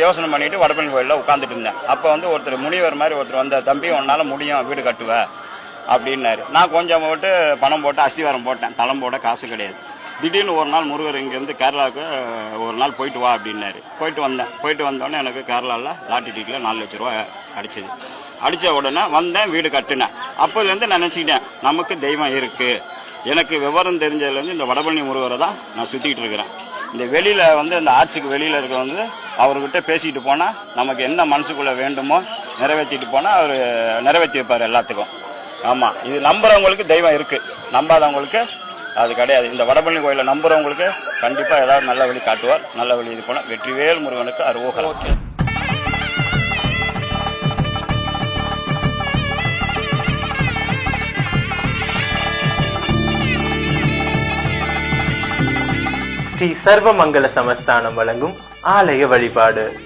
யோசனை பண்ணிட்டு வடபழனி கோயிலில் உட்காந்துட்டு இருந்தேன். அப்போ வந்து ஒருத்தர் முனிவர் மாதிரி ஒருத்தர் வந்த, தம்பி உன்னால் முடியும் வீடு கட்டுவ அப்படின்னாரு. நான் கொஞ்சம் போட்டு பணம் போட்டு அஸ்திவாரம் போட்டேன். தளம் போட காசு கிடையாது. திடீர்னு ஒரு நாள் முருகர் இங்கேருந்து கேரளாவுக்கு ஒரு நாள் போயிட்டு வா அப்படின்னாரு. போயிட்டு வந்தோடனே எனக்கு கேரளாவில் லாட்டரி டிக்கெட்டில் 4 லட்ச ரூபா அடிச்சது. அடித்த உடனே வந்தேன், வீடு கட்டினேன். அப்போதுலேருந்து நான் நினச்சிக்கிட்டேன் நமக்கு தெய்வம் இருக்குது. எனக்கு விவரம் தெரிஞ்சதுலேருந்து இந்த வடபழனி முருகரை தான் நான் சுற்றிக்கிட்டு இருக்கிறேன். இந்த வெளியில் வந்து இந்த ஆட்சிக்கு வெளியில் இருக்க வந்து அவர்கிட்ட பேசிக்கிட்டு போனால் நமக்கு என்ன மனசுக்குள்ளே வேண்டுமோ நிறைவேற்றிட்டு போனால் அவர் நிறைவேற்றி வைப்பார் எல்லாத்துக்கும். ஆமாம், இது நம்புறவங்களுக்கு தெய்வம் இருக்குது, நம்பாதவங்களுக்கு அது கிடையாது. இந்த வடபழனி கோயிலை நம்புறவங்களுக்கு கண்டிப்பாக ஏதாவது நல்ல வழி காட்டுவார். நல்ல வழி இது போனால் வெற்றிவேல் முருகனுக்கு அரோகரம். ஸ்ரீ சர்வமங்கல சமஸ்தானம் வழங்கும் ஆலய வழிபாடு.